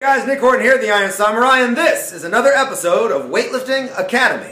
Guys, Nick Horton here, the Iron Samurai, and this is another episode of Weightlifting Academy.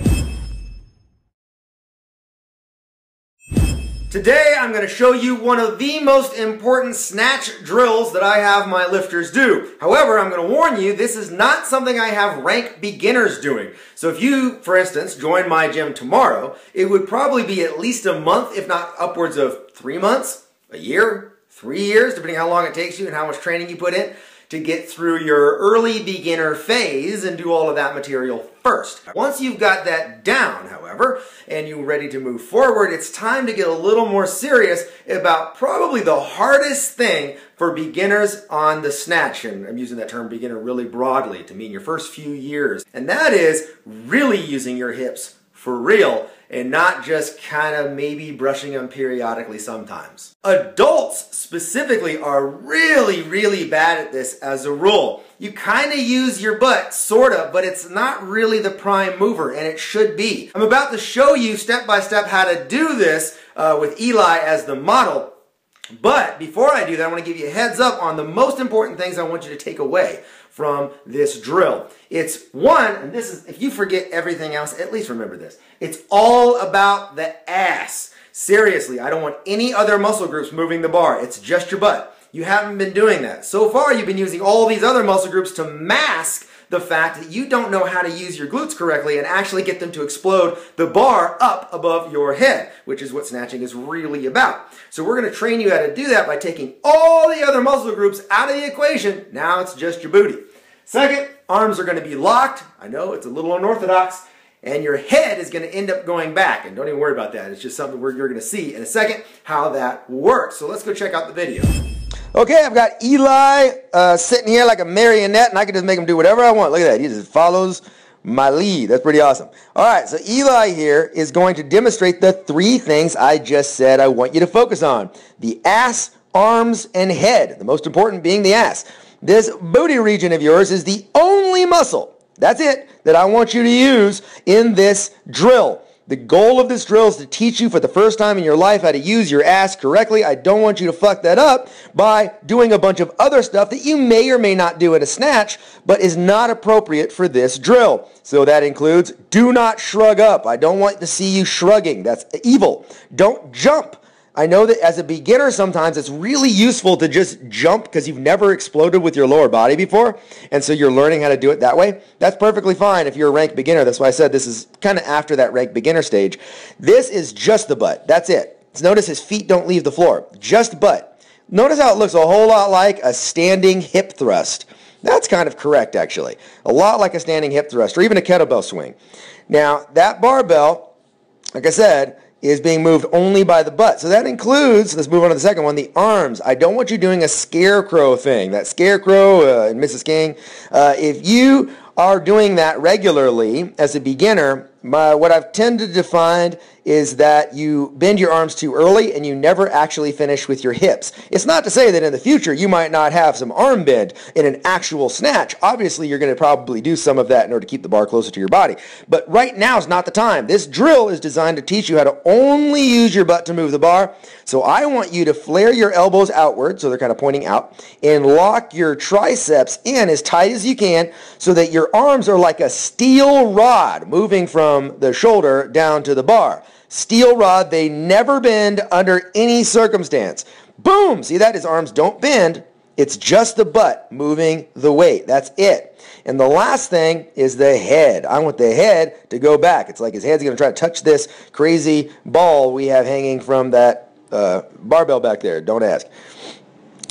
Today I'm going to show you one of the most important snatch drills that I have my lifters do. However, I'm going to warn you, this is not something I have rank beginners doing. So if you, for instance, join my gym tomorrow, it would probably be at least a month, if not upwards of 3 months, a year, 3 years, depending how long it takes you and how much training you put in, to get through your early beginner phase and do all of that material first. Once you've got that down, however, and you're ready to move forward, it's time to get a little more serious about probably the hardest thing for beginners on the snatch, and I'm using that term beginner really broadly to mean your first few years, and that is really using your hips for real and not just kind of maybe brushing them periodically sometimes. Adults specifically are really bad at this as a rule. You kind of use your butt, sort of, but it's not really the prime mover, and it should be. I'm about to show you step by step how to do this with Eli as the model. But before I do that, I want to give you a heads up on the most important things I want you to take away from this drill. It's one, and this is, if you forget everything else, at least remember this. It's all about the ass. Seriously, I don't want any other muscle groups moving the bar. It's just your butt. You haven't been doing that. So far, you've been using all these other muscle groups to mask the fact that you don't know how to use your glutes correctly and actually get them to explode the bar up above your head, which is what snatching is really about. So we're going to train you how to do that by taking all the other muscle groups out of the equation. Now it's just your booty. Second, arms are going to be locked. I know it's a little unorthodox. And your head is going to end up going back. And don't even worry about that. It's just something you're going to see in a second how that works. So let's go check out the video. Okay, I've got Eli sitting here like a marionette, and I can just make him do whatever I want. Look at that. He just follows my lead. That's pretty awesome. All right, so Eli here is going to demonstrate the 3 things I just said I want you to focus on. The ass, arms, and head. The most important being the ass. This booty region of yours is the only muscle, that's it, that I want you to use in this drill. The goal of this drill is to teach you for the first time in your life how to use your ass correctly. I don't want you to fuck that up by doing a bunch of other stuff that you may or may not do in a snatch, but is not appropriate for this drill. So that includes, do not shrug up. I don't want to see you shrugging. That's evil. Don't jump. I know that as a beginner, sometimes it's really useful to just jump because you've never exploded with your lower body before, and so you're learning how to do it that way. That's perfectly fine if you're a ranked beginner. That's why I said this is kind of after that ranked beginner stage. This is just the butt. That's it. So notice his feet don't leave the floor. Just butt. Notice how it looks a whole lot like a standing hip thrust. That's kind of correct, actually. A lot like a standing hip thrust, or even a kettlebell swing. Now, that barbell, like I said, is being moved only by the butt. So that includes, let's move on to the second one, the arms. I don't want you doing a scarecrow thing. That scarecrow and Mrs. King. If you are doing that regularly as a beginner, what I've tended to find is that you bend your arms too early and you never actually finish with your hips. It's not to say that in the future you might not have some arm bend in an actual snatch. Obviously, you're going to probably do some of that in order to keep the bar closer to your body. But right now is not the time. This drill is designed to teach you how to only use your butt to move the bar. So I want you to flare your elbows outward, so they're kind of pointing out, and lock your triceps in as tight as you can so that your arms are like a steel rod moving from the shoulder down to the bar. Steel rod, they never bend under any circumstance. Boom! See that? His arms don't bend. It's just the butt moving the weight. That's it. And the last thing is the head. I want the head to go back. It's like his head's going to try to touch this crazy ball we have hanging from that barbell back there. Don't ask.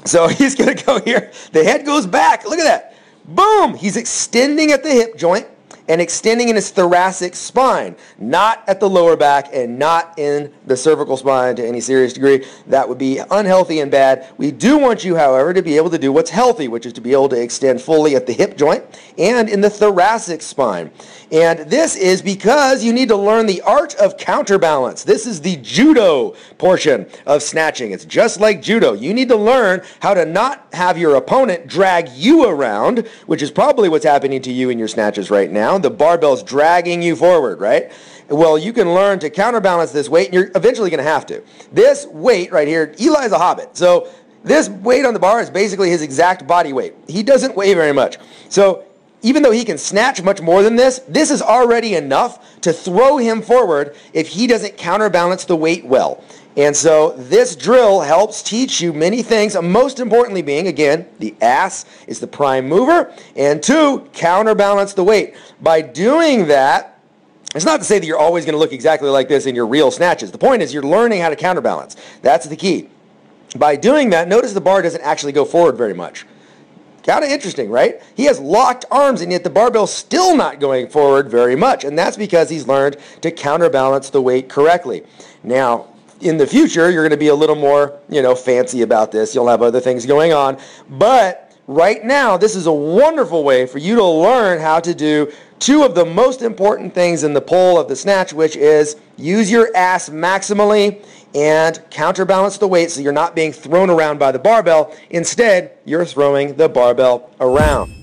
So he's going to go here. The head goes back. Look at that. Boom! He's extending at the hip joint and extending in his thoracic spine, not at the lower back and not in the cervical spine to any serious degree. That would be unhealthy and bad. We do want you, however, to be able to do what's healthy, which is to be able to extend fully at the hip joint and in the thoracic spine. And this is because you need to learn the art of counterbalance. This is the judo portion of snatching. It's just like judo. You need to learn how to not have your opponent drag you around, which is probably what's happening to you in your snatches right now. The barbell's dragging you forward, right? Well, you can learn to counterbalance this weight, and you're eventually going to have to. This weight right here, Eli's a hobbit, so this weight on the bar is basically his exact body weight. He doesn't weigh very much. So even though he can snatch much more than this is already enough to throw him forward if he doesn't counterbalance the weight well. And so this drill helps teach you many things, most importantly being, again, the ass is the prime mover, and 2, counterbalance the weight. By doing that, it's not to say that you're always going to look exactly like this in your real snatches. The point is you're learning how to counterbalance. That's the key. By doing that, notice the bar doesn't actually go forward very much. Kind of interesting, right? He has locked arms, and yet the barbell's still not going forward very much, and that's because he's learned to counterbalance the weight correctly. Now, in the future, you're going to be a little more, fancy about this. You'll have other things going on, but right now, this is a wonderful way for you to learn how to do 2 of the most important things in the pull of the snatch, which is use your ass maximally and counterbalance the weight so you're not being thrown around by the barbell. Instead, you're throwing the barbell around.